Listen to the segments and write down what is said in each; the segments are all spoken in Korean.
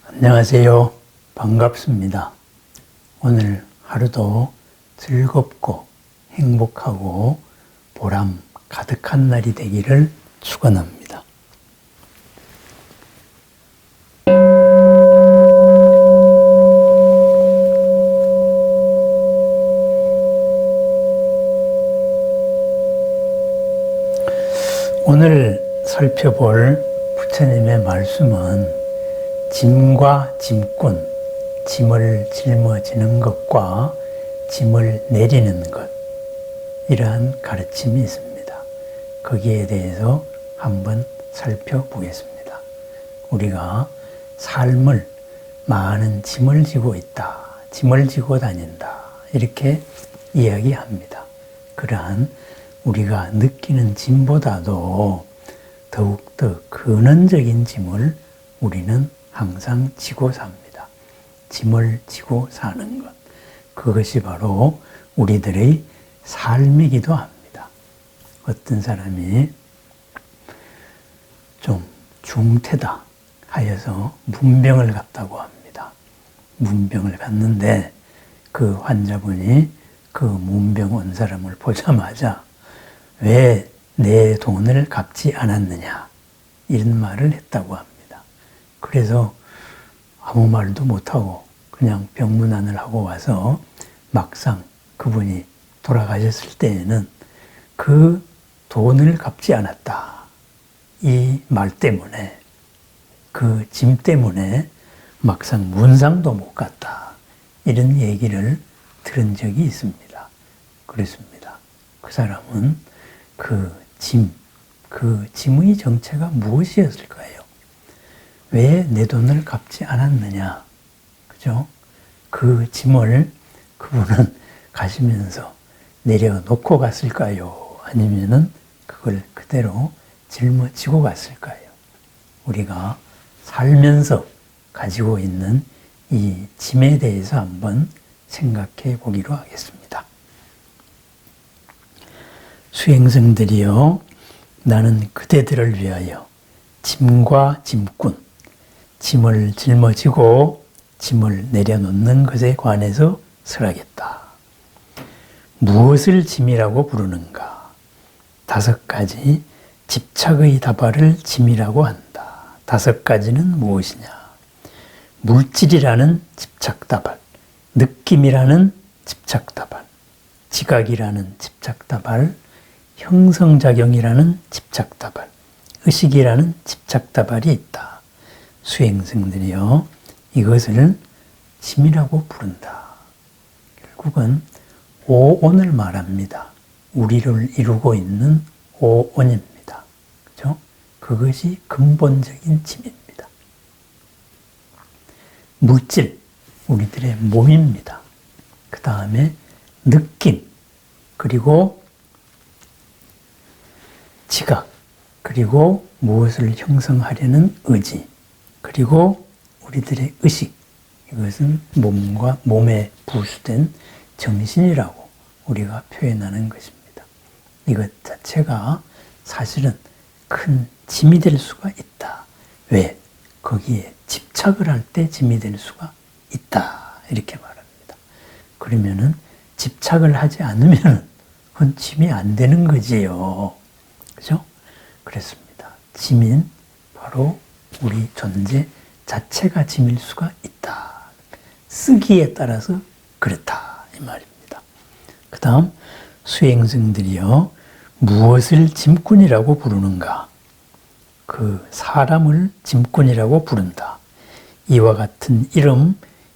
안녕하세요. 반갑습니다. 오늘 하루도 즐겁고 행복하고 보람 가득한 날이 되기를 축원합니다. 오늘 살펴볼 부처님의 말씀은 짐과 짐꾼, 짐을 짊어지는 것과 짐을 내리는 것, 이러한 가르침이 있습니다. 거기에 대해서 한번 살펴보겠습니다. 우리가 삶을 많은 짐을 지고 있다, 짐을 지고 다닌다, 이렇게 이야기합니다. 그러한 우리가 느끼는 짐보다도 더욱더 근원적인 짐을 우리는 항상 지고 삽니다. 짐을 지고 사는 것. 그것이 바로 우리들의 삶이기도 합니다. 어떤 사람이 좀 중태다 하여서 문병을 갔다고 합니다. 문병을 갔는데 그 환자분이 그 문병 온 사람을 보자마자 왜 내 돈을 갚지 않았느냐, 이런 말을 했다고 합니다. 그래서 아무 말도 못하고 그냥 병문안을 하고 와서 막상 그분이 돌아가셨을 때에는 그 돈을 갚지 않았다, 이 말 때문에, 그 짐 때문에 막상 문상도 못 갔다, 이런 얘기를 들은 적이 있습니다. 그렇습니다. 그 사람은 그 짐의 정체가 무엇이었을까요? 왜 내 돈을 갚지 않았느냐? 그죠? 그 짐을 그분은 가시면서 내려놓고 갔을까요? 아니면은 그걸 그대로 짊어지고 갔을까요? 우리가 살면서 가지고 있는 이 짐에 대해서 한번 생각해 보기로 하겠습니다. 수행성들이여, 나는 그대들을 위하여 짐과 짐꾼, 짐을 짊어지고 짐을 내려놓는 것에 관해서 설하겠다. 무엇을 짐이라고 부르는가? 5가지 집착의 다발을 짐이라고 한다. 5가지는 무엇이냐? 물질이라는 집착다발, 느낌이라는 집착다발, 지각이라는 집착다발, 형성작용이라는 집착다발, 의식이라는 집착다발이 있다. 수행성들이여, 이것을 짐이라고 부른다. 결국은 오온을 말합니다. 우리를 이루고 있는 오온입니다. 그죠? 그것이 근본적인 짐입니다. 물질, 우리들의 몸입니다. 그 다음에 느낌, 그리고 지각, 그리고 무엇을 형성하려는 의지, 그리고 우리들의 의식, 이것은 몸에 부수된 정신이라고 우리가 표현하는 것입니다. 이것 자체가 사실은 큰 짐이 될 수가 있다. 왜? 거기에 집착을 할 때 짐이 될 수가 있다, 이렇게 말합니다. 그러면은 집착을 하지 않으면 그건 짐이 안 되는 거지요. 그죠? 그렇습니다. 짐인 바로 우리 존재 자체가 짐일 수가 있다. 쓰기에 따라서 그렇다, 이 말입니다. 그 다음, 수행성들이여, 무엇을 짐꾼이라고 부르는가? 그 사람을 짐꾼이라고 부른다. 이와 같은 이름,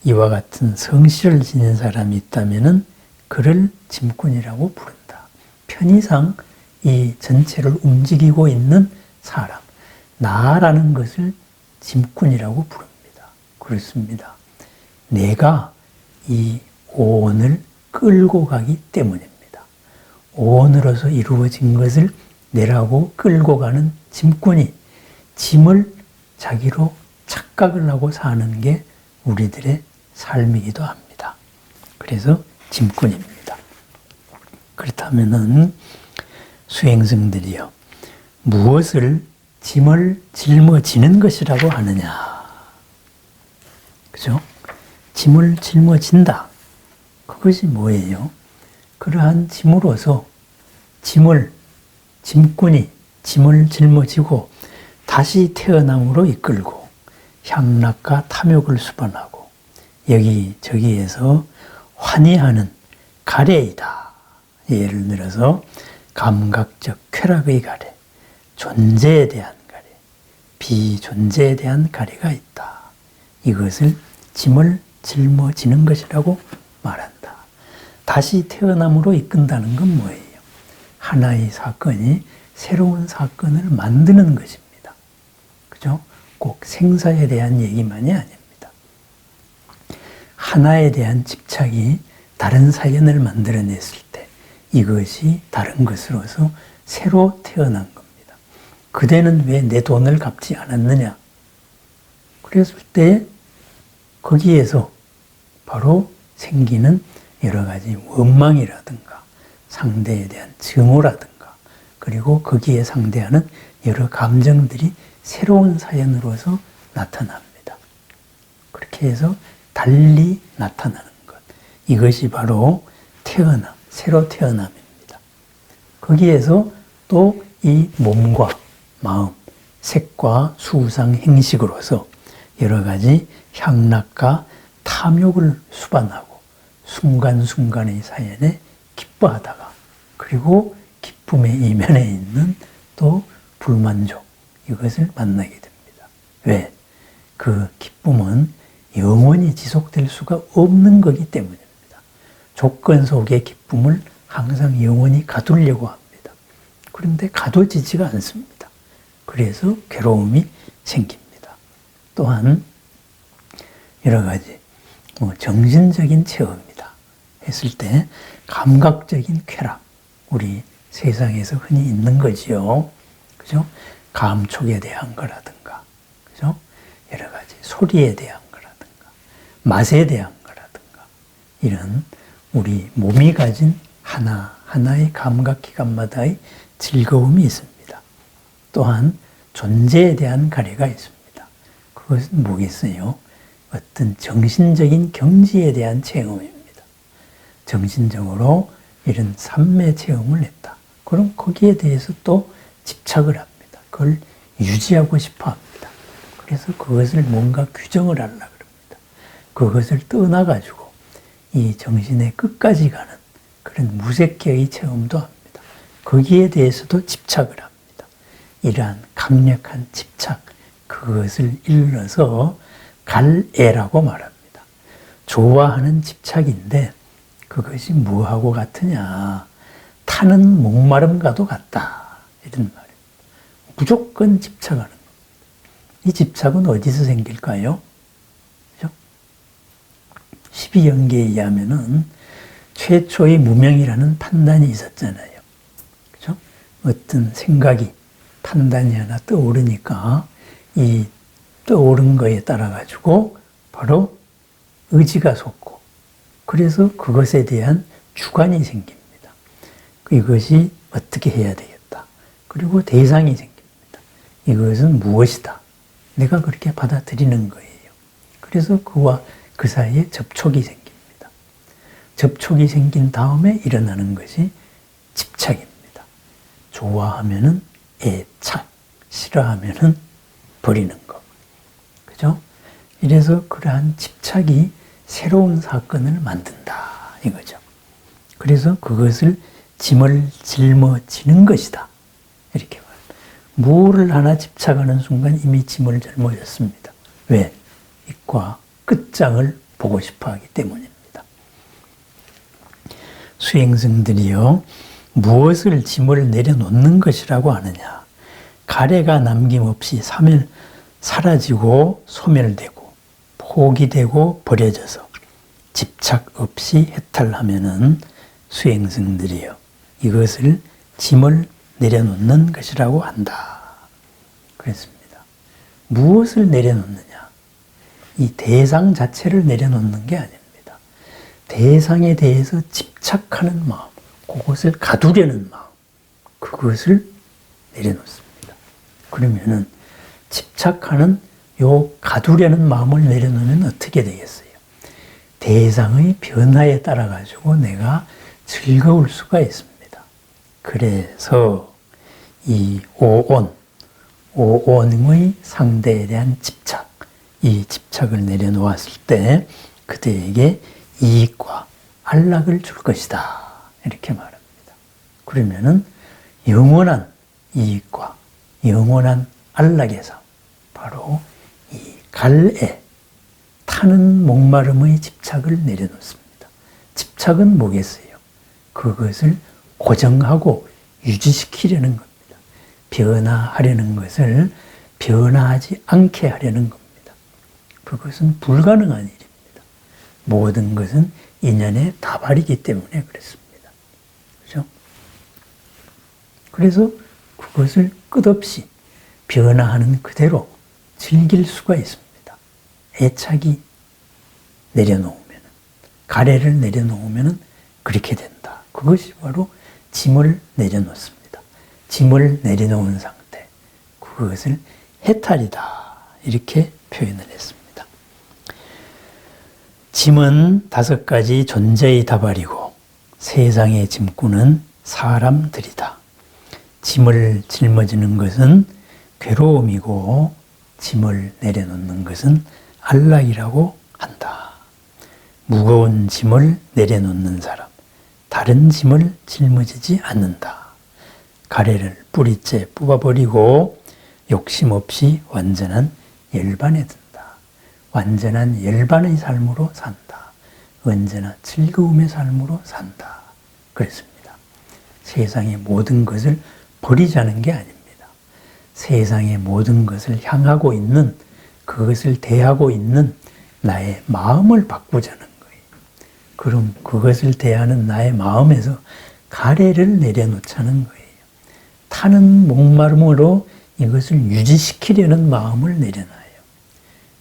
이와 같은 성씨를 지닌 사람이 있다면은 그를 짐꾼이라고 부른다. 편의상 이 전체를 움직이고 있는 사람, 나라는 것을 짐꾼이라고 부릅니다. 그렇습니다. 내가 이 오온을 끌고 가기 때문입니다. 오온으로서 이루어진 것을 내라고 끌고 가는 짐꾼이 짐을 자기로 착각을 하고 사는 게 우리들의 삶이기도 합니다. 그래서 짐꾼입니다. 그렇다면은 수행성들이여, 무엇을 짐을 짊어지는 것이라고 하느냐? 그죠? 짐을 짊어진다. 그것이 뭐예요? 그러한 짐으로서 짐꾼이 짐을 짊어지고 다시 태어남으로 이끌고 향락과 탐욕을 수반하고 여기저기에서 환희하는 가래이다. 예를 들어서 감각적 쾌락의 가래, 존재에 대한 가래, 비존재에 대한 가래가 있다. 이것을 짐을 짊어지는 것이라고 말한다. 다시 태어남으로 이끈다는 건 뭐예요? 하나의 사건이 새로운 사건을 만드는 것입니다. 그죠? 꼭 생사에 대한 얘기만이 아닙니다. 하나에 대한 집착이 다른 사연을 만들어냈을 때 이것이 다른 것으로서 새로 태어난 겁니다. 그대는 왜 내 돈을 갚지 않았느냐? 그랬을 때 거기에서 바로 생기는 여러 가지 원망이라든가 상대에 대한 증오라든가 그리고 거기에 상대하는 여러 감정들이 새로운 사연으로서 나타납니다. 그렇게 해서 달리 나타나는 것. 이것이 바로 새로 태어남입니다. 거기에서 또 이 몸과 마음, 색과 수상 행식으로서 여러 가지 향락과 탐욕을 수반하고 순간순간의 사연에 기뻐하다가 그리고 기쁨의 이면에 있는 또 불만족 이것을 만나게 됩니다. 왜? 그 기쁨은 영원히 지속될 수가 없는 거기 때문입니다. 조건 속의 기쁨을 항상 영원히 가두려고 합니다. 그런데 가둬지지가 않습니다. 그래서 괴로움이 생깁니다. 또한 여러 가지 정신적인 체험이다 했을 때 감각적인 쾌락, 우리 세상에서 흔히 있는 거지요. 그죠? 감촉에 대한 거라든가, 그죠? 여러 가지 소리에 대한 거라든가, 맛에 대한 거라든가, 이런 우리 몸이 가진 하나의 감각기관마다의 즐거움이 있습니다. 또한 존재에 대한 가래가 있습니다. 그것은 뭐겠어요? 어떤 정신적인 경지에 대한 체험입니다. 정신적으로 이런 삶의 체험을 했다. 그럼 거기에 대해서 또 집착을 합니다. 그걸 유지하고 싶어 합니다. 그래서 그것을 뭔가 규정을 하려고 합니다. 그것을 떠나가지고 이 정신의 끝까지 가는 그런 무색계의 체험도 합니다. 거기에 대해서도 집착을 합니다. 이러한 강력한 집착, 그것을 일러서 갈애라고 말합니다. 좋아하는 집착인데 그것이 뭐하고 같으냐? 타는 목마름과도 같다. 이런 말입니다. 무조건 집착하는 겁니다. 이 집착은 어디서 생길까요? 그죠? 12연계에 의하면은 최초의 무명이라는 판단이 있었잖아요. 그죠? 어떤 생각이, 판단이 하나 떠오르니까 이 떠오른 거에 따라 가지고 바로 의지가 솟고 그래서 그것에 대한 주관이 생깁니다. 이것이 어떻게 해야 되겠다. 그리고 대상이 생깁니다. 이것은 무엇이다. 내가 그렇게 받아들이는 거예요. 그래서 그와 그 사이에 접촉이 생깁니다. 접촉이 생긴 다음에 일어나는 것이 집착입니다. 좋아하면은 애착, 싫어하면은 버리는 것. 그죠? 이래서 그러한 집착이 새로운 사건을 만든다. 이거죠. 그래서 그것을 짐을 짊어지는 것이다. 이렇게 말합니다. 무엇을 하나 집착하는 순간 이미 짐을 짊어졌습니다. 왜? 이과 끝장을 보고 싶어 하기 때문입니다. 수행승들이요, 무엇을 짐을 내려놓는 것이라고 하느냐. 가래가 남김없이 사라지고 소멸되고 포기되고 버려져서 집착 없이 해탈하면은 수행승들이요, 이것을 짐을 내려놓는 것이라고 한다. 그랬습니다. 무엇을 내려놓느냐? 이 대상 자체를 내려놓는 게 아닙니다. 대상에 대해서 집착하는 마음, 그것을 가두려는 마음, 그것을 내려놓습니다. 그러면은 집착하는 요 가두려는 마음을 내려놓으면 어떻게 되겠어요? 대상의 변화에 따라 가지고 내가 즐거울 수가 있습니다. 그래서 이 오온의 상대에 대한 집착, 이 집착을 내려놓았을 때 그대에게 이익과 안락을 줄 것이다. 이렇게 말합니다. 그러면은 영원한 이익과 영원한 안락의 삶, 바로 이 갈애, 타는 목마름의 집착을 내려놓습니다. 집착은 뭐겠어요? 그것을 고정하고 유지시키려는 겁니다. 변화하려는 것을 변화하지 않게 하려는 겁니다. 그것은 불가능한 일입니다. 모든 것은 인연의 다발이기 때문에 그렇습니다. 그렇죠? 그래서 그것을 끝없이 변화하는 그대로 즐길 수가 있습니다. 애착이 내려놓으면, 가래를 내려놓으면 그렇게 된다. 그것이 바로 짐을 내려놓습니다. 짐을 내려놓은 상태, 그것을 해탈이다. 이렇게 표현을 했습니다. 짐은 5가지 존재의 다발이고 세상의 짐꾼은 사람들이다. 짐을 짊어지는 것은 괴로움이고 짐을 내려놓는 것은 안락이라고 한다. 무거운 짐을 내려놓는 사람, 다른 짐을 짊어지지 않는다. 가래를 뿌리째 뽑아버리고 욕심 없이 완전한 열반에 든다. 완전한 열반의 삶으로 산다. 언제나 즐거움의 삶으로 산다. 그랬습니다. 세상의 모든 것을 버리자는 게 아닙니다. 세상의 모든 것을 향하고 있는, 그것을 대하고 있는 나의 마음을 바꾸자는 거예요. 그럼 그것을 대하는 나의 마음에서 가래를 내려놓자는 거예요. 타는 목마름으로 이것을 유지시키려는 마음을 내려놔요.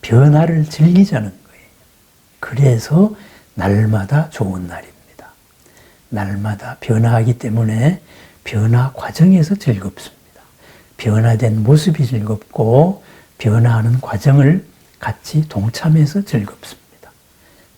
변화를 즐기자는 거예요. 그래서 날마다 좋은 날입니다. 날마다 변화하기 때문에 변화 과정에서 즐겁습니다. 변화된 모습이 즐겁고 변화하는 과정을 같이 동참해서 즐겁습니다.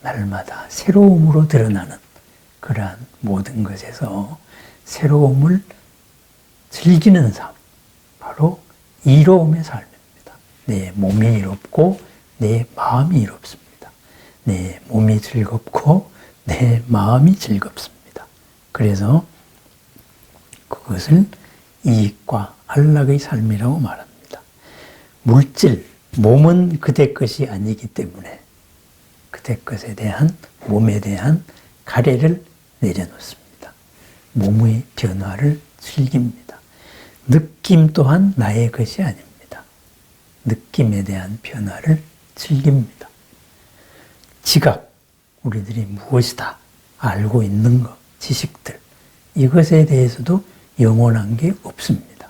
날마다 새로움으로 드러나는 그러한 모든 것에서 새로움을 즐기는 삶, 바로 이로움의 삶입니다. 내 몸이 이롭고 내 마음이 이롭습니다. 내 몸이 즐겁고 내 마음이 즐겁습니다. 그래서 그것을 이익과 안락의 삶이라고 말합니다. 물질, 몸은 그대 것이 아니기 때문에 그대 것에 대한, 몸에 대한 가래를 내려놓습니다. 몸의 변화를 즐깁니다. 느낌 또한 나의 것이 아닙니다. 느낌에 대한 변화를 즐깁니다. 지각, 우리들이 무엇이다 알고 있는 것, 지식들, 이것에 대해서도 영원한 게 없습니다.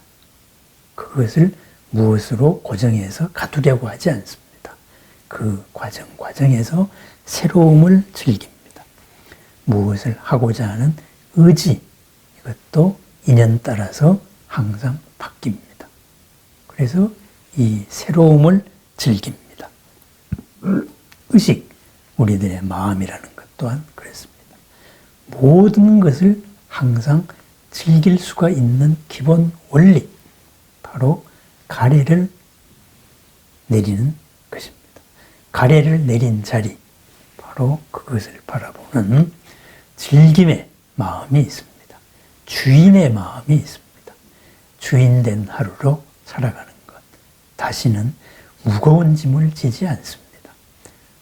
그것을 무엇으로 고정해서 가두려고 하지 않습니다. 그 과정에서 새로움을 즐깁니다. 무엇을 하고자 하는 의지, 이것도 인연 따라서 항상 바뀝니다. 그래서 이 새로움을 즐깁니다. 의식, 우리들의 마음이라는 것 또한 그렇습니다. 모든 것을 항상 즐길 수가 있는 기본 원리, 바로 가래를 내리는 것입니다. 가래를 내린 자리, 바로 그것을 바라보는 즐김의 마음이 있습니다. 주인의 마음이 있습니다. 주인된 하루로 살아가는 것. 다시는 무거운 짐을 지지 않습니다.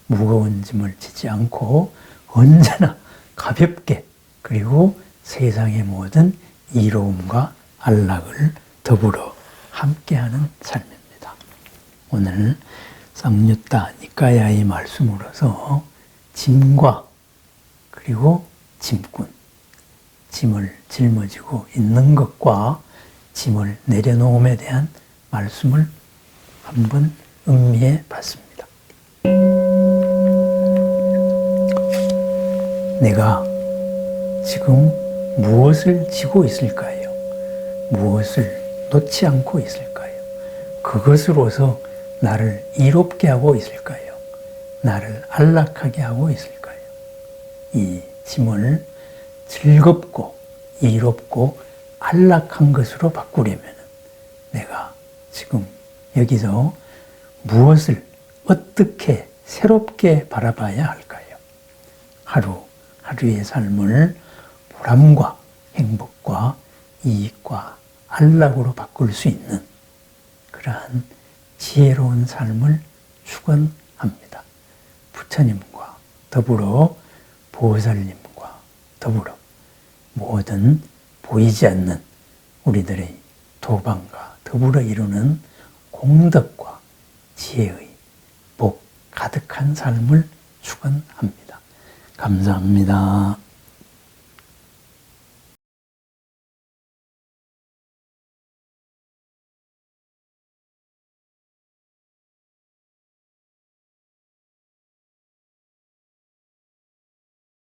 무거운 짐을 지지 않고 언제나 가볍게, 그리고 세상의 모든 이로움과 안락을 더불어 함께하는 삶입니다. 오늘 쌍유타 니까야의 말씀으로서 짐과 그리고 짐꾼, 짐을 짊어지고 있는 것과 짐을 내려놓음에 대한 말씀을 한번 음미해 봤습니다. 내가 지금 무엇을 지고 있을까요? 무엇을 놓지 않고 있을까요? 그것으로서 나를 이롭게 하고 있을까요? 나를 안락하게 하고 있을까요? 이 짐을 즐겁고 이롭고 안락한 것으로 바꾸려면 내가 지금 여기서 무엇을 어떻게 새롭게 바라봐야 할까요? 하루의 삶을 보람과 행복과 이익과 안락으로 바꿀 수 있는 그러한 지혜로운 삶을 축원합니다. 부처님과 더불어 보살님과 더불어 모든 보이지 않는 우리들의 도방과 더불어 이루는 공덕과 지혜의 복 가득한 삶을 축원합니다. 감사합니다.